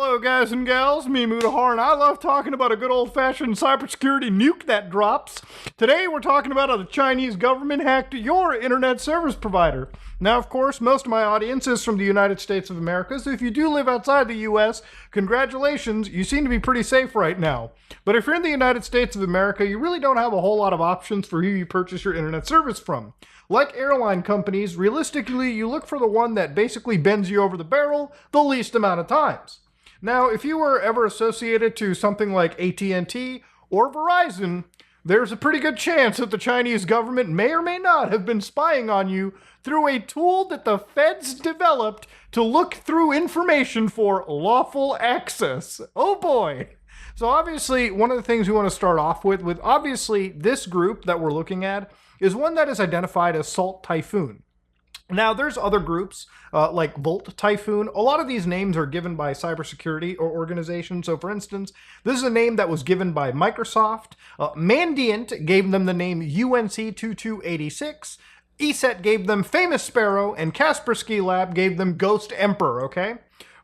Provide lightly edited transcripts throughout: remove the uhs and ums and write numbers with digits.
Hello guys and gals, me Mudahar, and I love talking about a good old-fashioned cybersecurity nuke that drops. Today we're talking about how the Chinese government hacked your internet service provider. Now of course, most of my audience is from the United States of America, so if you do live outside the US, congratulations, you seem to be pretty safe right now. But if you're in the United States of America, you really don't have a whole lot of options for who you purchase your internet service from. Like airline companies, realistically you look for the one that basically bends you over the barrel the least amount of times. Now, if you were ever associated to something like AT&T or Verizon, there's a pretty good chance that the Chinese government may or may not have been spying on you through a tool that the feds developed to look through information for lawful access. Oh boy! So obviously, one of the things we want to start off with obviously this group that we're looking at is one that is identified as Salt Typhoon. Now, there's other groups like Volt Typhoon. A lot of these names are given by cybersecurity or organizations. So, for instance, this is a name that was given by Microsoft. Mandiant gave them the name UNC2286. ESET gave them Famous Sparrow, and Kaspersky Lab gave them Ghost Emperor, okay?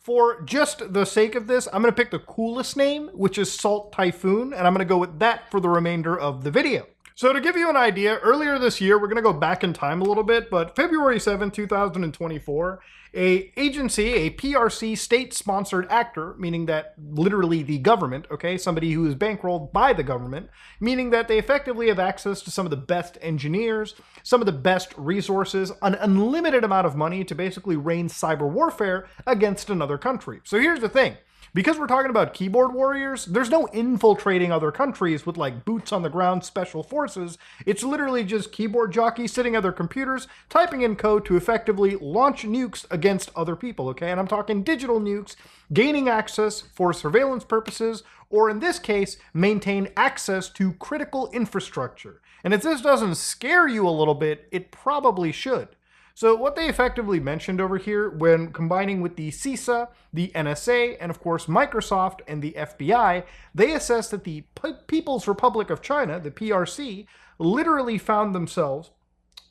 For just the sake of this, I'm going to pick the coolest name, which is Salt Typhoon, and I'm going to go with that for the remainder of the video. So to give you an idea, earlier this year, we're going to go back in time a little bit, but February 7, 2024, a PRC state-sponsored actor, meaning that literally the government, okay, somebody who is bankrolled by the government, meaning that they effectively have access to some of the best engineers, some of the best resources, an unlimited amount of money to basically rain cyber warfare against another country. So here's the thing. Because we're talking about keyboard warriors, there's no infiltrating other countries with like boots on the ground special forces. It's literally just keyboard jockeys sitting at their computers, typing in code to effectively launch nukes against other people, okay? And I'm talking digital nukes, gaining access for surveillance purposes, or in this case, maintain access to critical infrastructure. And if this doesn't scare you a little bit, it probably should. So what they effectively mentioned over here when combining with the CISA, the NSA, and of course Microsoft and the FBI, they assessed that the People's Republic of China, the PRC, literally found themselves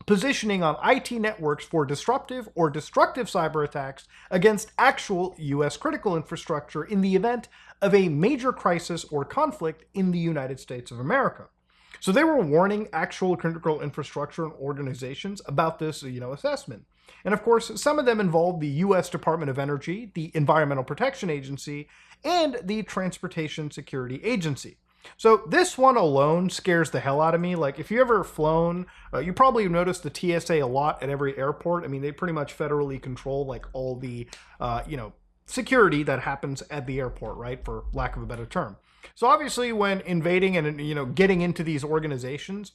positioning on IT networks for disruptive or destructive cyber attacks against actual US critical infrastructure in the event of a major crisis or conflict in the United States of America. So they were warning actual critical infrastructure and organizations about this, assessment. And of course, some of them involved the U.S. Department of Energy, the Environmental Protection Agency, and the Transportation Security Agency. So this one alone scares the hell out of me. Like if you ever flown, you probably noticed the TSA a lot at every airport. I mean, they pretty much federally control like all the, security that happens at the airport, right? For lack of a better term. So obviously when invading and, getting into these organizations,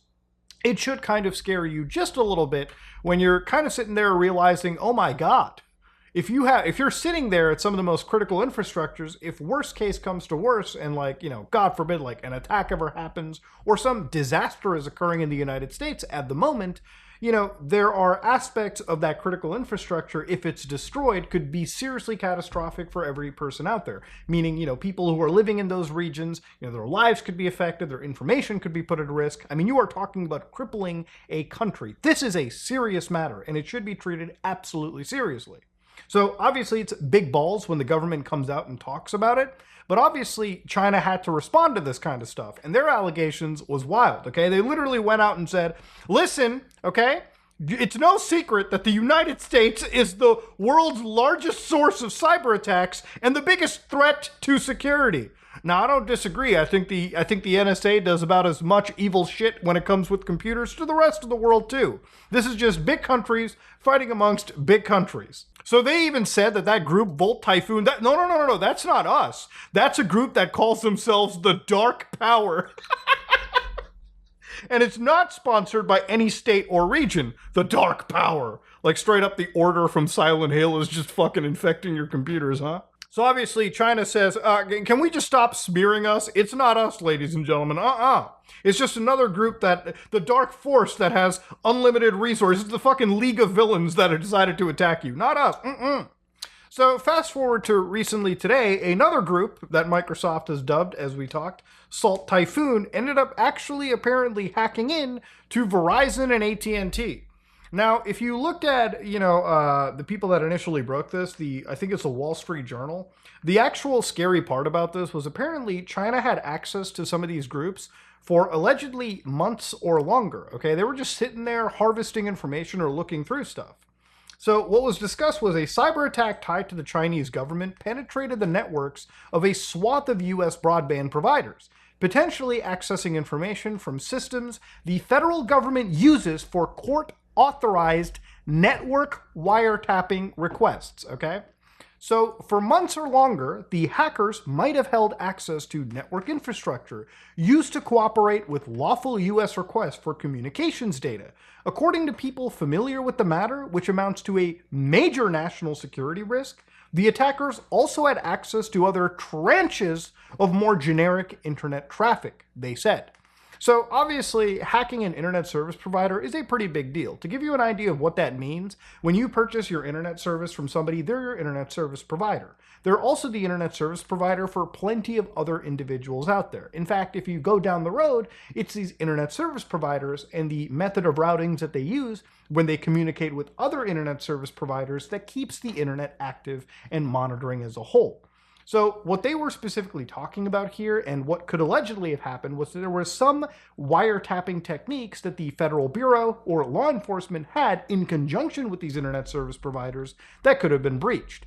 it should kind of scare you just a little bit when you're kind of sitting there realizing, oh my God, if you're sitting there at some of the most critical infrastructures, if worst case comes to worse and like, God forbid, like an attack ever happens or some disaster is occurring in the United States at the moment, there are aspects of that critical infrastructure, if it's destroyed, could be seriously catastrophic for every person out there. Meaning, people who are living in those regions, their lives could be affected, their information could be put at risk. I mean, you are talking about crippling a country. This is a serious matter, and it should be treated absolutely seriously. So obviously it's big balls when the government comes out and talks about it, but obviously China had to respond to this kind of stuff, and their allegations was wild, okay? They literally went out and said, listen, okay, it's no secret that the United States is the world's largest source of cyber attacks and the biggest threat to security. Now, I don't disagree. I think the NSA does about as much evil shit when it comes with computers to the rest of the world too. This is just big countries fighting amongst big countries. So they even said that group Volt Typhoon, no, that's not us. That's a group that calls themselves the Dark Power. And it's not sponsored by any state or region, the Dark Power. Like straight up the order from Silent Hill is just fucking infecting your computers, huh? So obviously China says, can we just stop smearing us? It's not us, ladies and gentlemen. It's just another group that, the dark force that has unlimited resources, the fucking League of Villains that have decided to attack you. Not us. So fast forward to recently today, another group that Microsoft has dubbed, as we talked, Salt Typhoon, ended up actually apparently hacking in to Verizon and AT&T. Now, if you looked at, the people that initially broke this, I think it's the Wall Street Journal, the actual scary part about this was apparently China had access to some of these groups for allegedly months or longer, okay? They were just sitting there harvesting information or looking through stuff. So what was discussed was a cyber attack tied to the Chinese government penetrated the networks of a swath of US broadband providers, potentially accessing information from systems the federal government uses for court-authorized network wiretapping requests, okay? So for months or longer, the hackers might have held access to network infrastructure used to cooperate with lawful US requests for communications data. According to people familiar with the matter, which amounts to a major national security risk, the attackers also had access to other tranches of more generic internet traffic, they said. So obviously, hacking an internet service provider is a pretty big deal. To give you an idea of what that means, when you purchase your internet service from somebody, they're your internet service provider. They're also the internet service provider for plenty of other individuals out there. In fact, if you go down the road, it's these internet service providers and the method of routings that they use when they communicate with other internet service providers that keeps the internet active and monitoring as a whole. So what they were specifically talking about here and what could allegedly have happened was that there were some wiretapping techniques that the Federal Bureau or law enforcement had in conjunction with these internet service providers that could have been breached.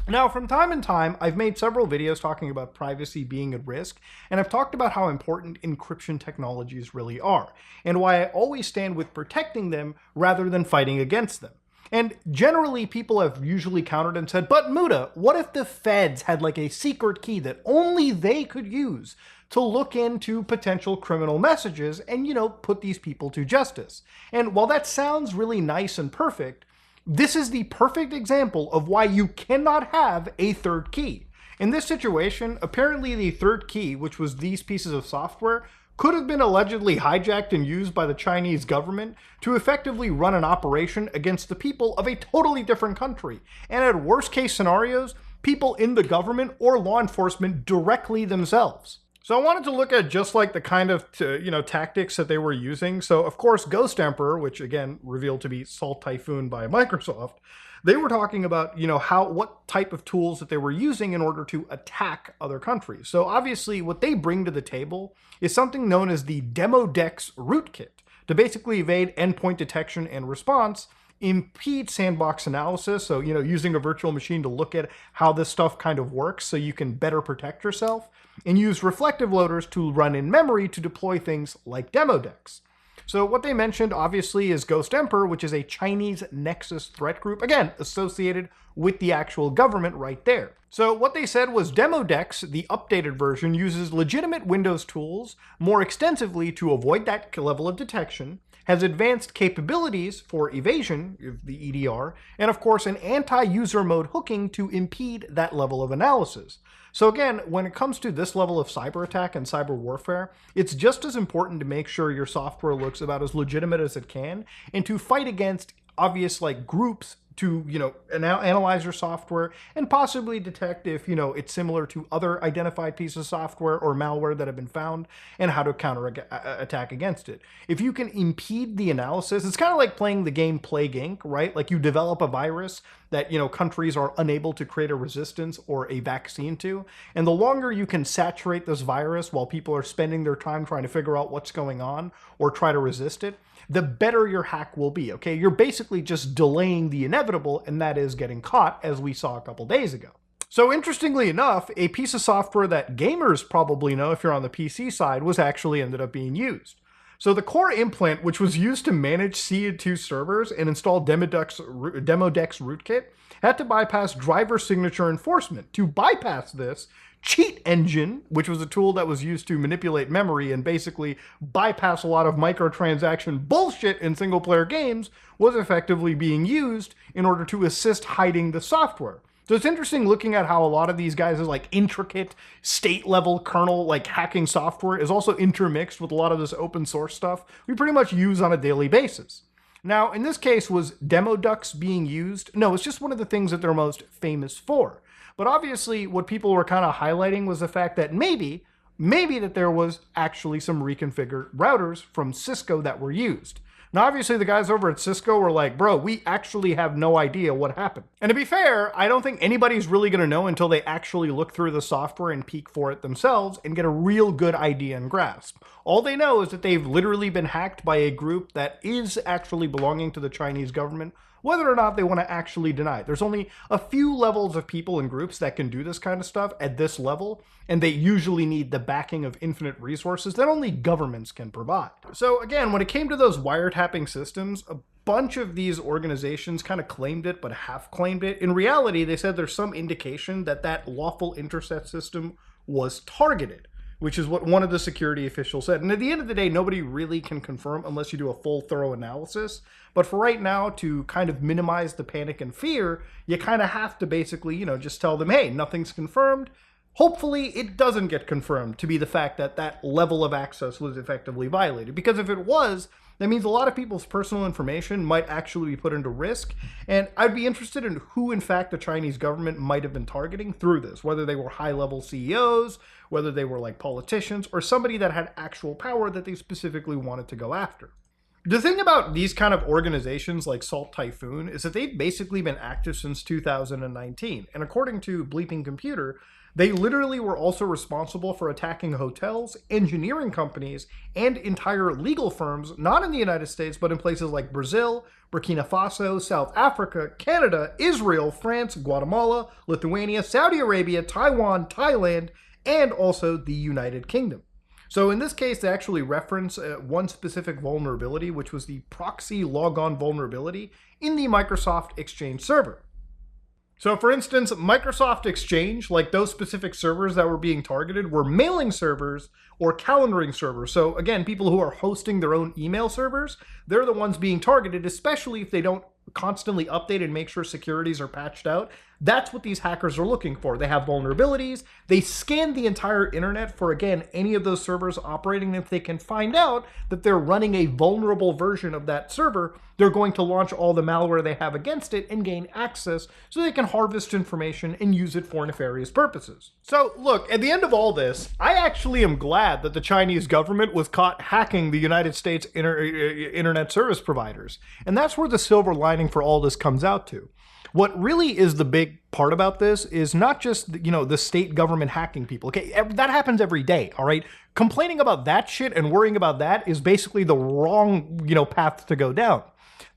Now, from time to time, I've made several videos talking about privacy being at risk, and I've talked about how important encryption technologies really are, and why I always stand with protecting them rather than fighting against them. And generally, people have usually countered and said, but Muda, what if the feds had like a secret key that only they could use to look into potential criminal messages and, put these people to justice? And while that sounds really nice and perfect, this is the perfect example of why you cannot have a third key. In this situation, apparently the third key, which was these pieces of software, could have been allegedly hijacked and used by the Chinese government to effectively run an operation against the people of a totally different country. And at worst case scenarios, people in the government or law enforcement directly themselves. So I wanted to look at just like the kind of, tactics that they were using. So of course, Ghost Emperor, which again revealed to be Salt Typhoon by Microsoft, they were talking about, what type of tools that they were using in order to attack other countries. So obviously what they bring to the table is something known as the Demodex rootkit to basically evade endpoint detection and response, impede sandbox analysis, so, using a virtual machine to look at how this stuff kind of works so you can better protect yourself, and use reflective loaders to run in memory to deploy things like Demodex. So what they mentioned, obviously, is Ghost Emperor, which is a Chinese Nexus threat group, again, associated with the actual government right there. So what they said was Demodex, the updated version, uses legitimate Windows tools more extensively to avoid that level of detection, has advanced capabilities for evasion, the EDR, and of course an anti-user mode hooking to impede that level of analysis. So again, when it comes to this level of cyber attack and cyber warfare, it's just as important to make sure your software looks about as legitimate as it can and to fight against obvious groups to, analyze your software and possibly detect if, it's similar to other identified pieces of software or malware that have been found and how to attack against it. If you can impede the analysis, it's kind of like playing the game Plague Inc., right? Like you develop a virus that, countries are unable to create a resistance or a vaccine to. And the longer you can saturate this virus while people are spending their time trying to figure out what's going on or try to resist it, the better your hack will be, okay? You're basically just delaying the inevitable, and that is getting caught, as we saw a couple days ago. So interestingly enough, a piece of software that gamers probably know if you're on the PC side was actually ended up being used. So the core implant, which was used to manage CE2 servers and install Demodex rootkit, had to bypass driver signature enforcement. To bypass this, Cheat Engine, which was a tool that was used to manipulate memory and basically bypass a lot of microtransaction bullshit in single-player games, was effectively being used in order to assist hiding the software. So it's interesting looking at how a lot of these guys' intricate state-level kernel hacking software is also intermixed with a lot of this open source stuff we pretty much use on a daily basis. Now, in this case, was Demodex being used? No, it's just one of the things that they're most famous for. But obviously, what people were kind of highlighting was the fact that maybe that there was actually some reconfigured routers from Cisco that were used. Now, obviously, the guys over at Cisco were like, bro, we actually have no idea what happened. And to be fair, I don't think anybody's really going to know until they actually look through the software and peek for it themselves and get a real good idea and grasp. All they know is that they've literally been hacked by a group that is actually belonging to the Chinese government, whether or not they want to actually deny it. There's only a few levels of people and groups that can do this kind of stuff at this level, and they usually need the backing of infinite resources that only governments can provide. So again, when it came to those wiretapping systems, a bunch of these organizations kind of claimed it, but half claimed it. In reality, they said there's some indication that that lawful intercept system was targeted, which is what one of the security officials said. And at the end of the day, nobody really can confirm unless you do a full, thorough analysis. But for right now, to kind of minimize the panic and fear, you kind of have to basically, just tell them, hey, nothing's confirmed. Hopefully it doesn't get confirmed to be the fact that that level of access was effectively violated. Because if it was, that means a lot of people's personal information might actually be put into risk. And I'd be interested in who, in fact, the Chinese government might have been targeting through this, whether they were high-level CEOs, whether they were like politicians, or somebody that had actual power that they specifically wanted to go after. The thing about these kind of organizations like Salt Typhoon is that they've basically been active since 2019. And according to Bleeping Computer, they literally were also responsible for attacking hotels, engineering companies, and entire legal firms, not in the United States, but in places like Brazil, Burkina Faso, South Africa, Canada, Israel, France, Guatemala, Lithuania, Saudi Arabia, Taiwan, Thailand, and also the United Kingdom. So in this case, they actually reference one specific vulnerability, which was the proxy logon vulnerability in the Microsoft Exchange server. So for instance, Microsoft Exchange, like those specific servers that were being targeted, were mailing servers or calendaring servers. So again, people who are hosting their own email servers, they're the ones being targeted, especially if they don't constantly update and make sure securities are patched out. That's what these hackers are looking for. They have vulnerabilities. They scan the entire internet for, again, any of those servers operating. If they can find out that they're running a vulnerable version of that server, they're going to launch all the malware they have against it and gain access so they can harvest information and use it for nefarious purposes. So look, at the end of all this, I actually am glad that the Chinese government was caught hacking the United States internet service providers. And that's where the silver lining for all this comes out to. What really is the big part about this is not just, the state government hacking people. Okay, that happens every day, all right? Complaining about that shit and worrying about that is basically the wrong, path to go down.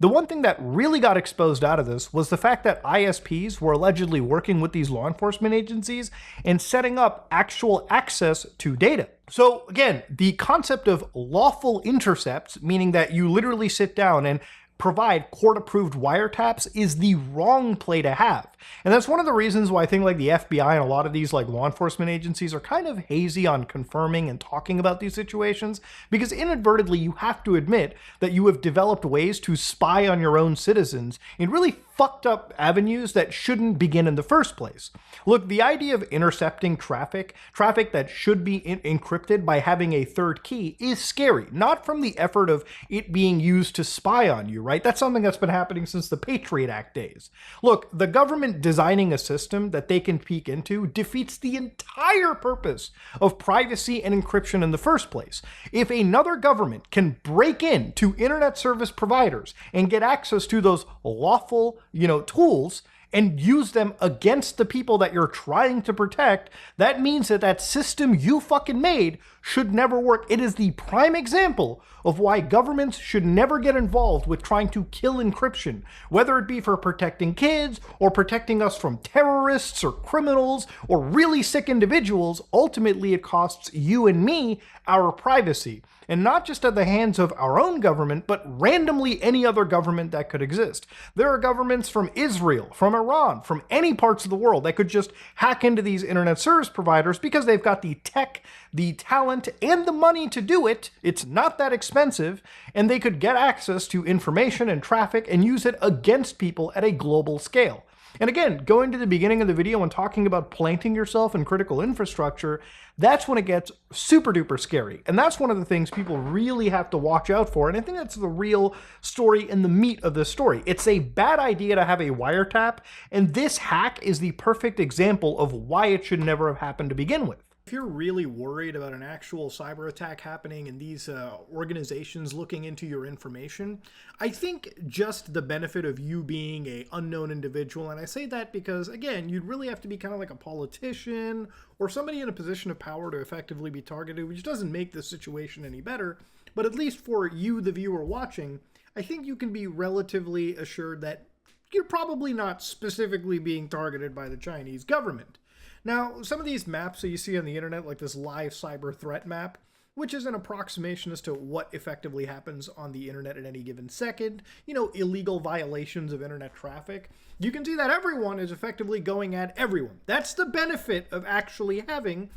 The one thing that really got exposed out of this was the fact that ISPs were allegedly working with these law enforcement agencies and setting up actual access to data. So again, the concept of lawful intercepts, meaning that you literally sit down and provide court-approved wiretaps, is the wrong play to have. And that's one of the reasons why I think like the FBI and a lot of these like law enforcement agencies are kind of hazy on confirming and talking about these situations, because inadvertently you have to admit that you have developed ways to spy on your own citizens in really fucked up avenues that shouldn't begin in the first place. Look, the idea of intercepting traffic that should be encrypted by having a third key is scary, not from the effort of it being used to spy on you, right? That's something that's been happening since the Patriot Act days. Look, the government designing a system that they can peek into defeats the entire purpose of privacy and encryption in the first place. If another government can break into internet service providers and get access to those lawful, tools and use them against the people that you're trying to protect, that means that that system you fucking made should never work. It is the prime example of why governments should never get involved with trying to kill encryption, whether it be for protecting kids or protecting us from terrorists or criminals or really sick individuals. Ultimately, it costs you and me our privacy. And not just at the hands of our own government, but randomly any other government that could exist. There are governments from Israel, from Iran, from any parts of the world that could just hack into these internet service providers because they've got the tech, the talent, and the money to do it. It's not that expensive, and they could get access to information and traffic and use it against people at a global scale. And again, going to the beginning of the video and talking about planting yourself in critical infrastructure, that's when it gets super duper scary. And that's one of the things people really have to watch out for. And I think that's the real story and the meat of this story. It's a bad idea to have a wiretap, and this hack is the perfect example of why it should never have happened to begin with. If you're really worried about an actual cyber attack happening and these organizations looking into your information, I think just the benefit of you being a unknown individual, and I say that because, again, you'd really have to be kind of like a politician or somebody in a position of power to effectively be targeted, which doesn't make the situation any better. But at least for you, the viewer watching, I think you can be relatively assured that you're probably not specifically being targeted by the Chinese government. Now, some of these maps that you see on the internet, like this live cyber threat map, which is an approximation as to what effectively happens on the internet at any given second, illegal violations of internet traffic, you can see that everyone is effectively going at everyone. That's the benefit of actually having,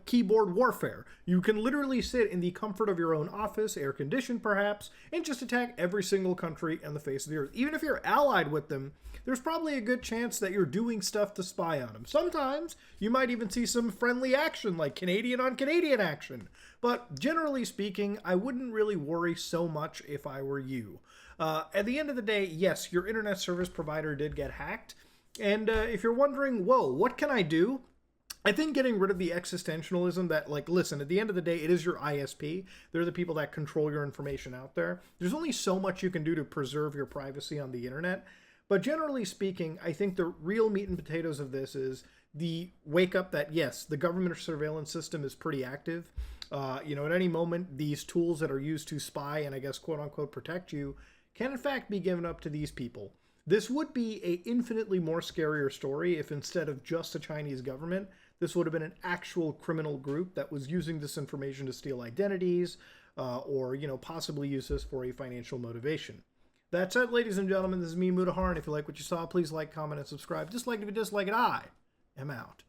keyboard warfare. You can literally sit in the comfort of your own office, air-conditioned perhaps, and just attack every single country on the face of the earth. Even if you're allied with them, there's probably a good chance that you're doing stuff to spy on them. Sometimes you might even see some friendly action, like Canadian on Canadian action. But generally speaking, I wouldn't really worry so much if I were you. At the end of the day, yes, your internet service provider did get hacked. And if you're wondering, whoa, what can I do? I think getting rid of the existentialism that, listen, at the end of the day, it is your ISP. They're the people that control your information out there. There's only so much you can do to preserve your privacy on the internet. But generally speaking, I think the real meat and potatoes of this is the wake up that, yes, the government surveillance system is pretty active. At any moment, these tools that are used to spy and, I guess, quote unquote, protect you can in fact be given up to these people. This would be an infinitely more scarier story if instead of just the Chinese government, this would have been an actual criminal group that was using this information to steal identities or, possibly use this for a financial motivation. That's it, ladies and gentlemen. This is me, Mudaharan. If you like what you saw, please like, comment, and subscribe. Dislike it if you dislike it. I am out.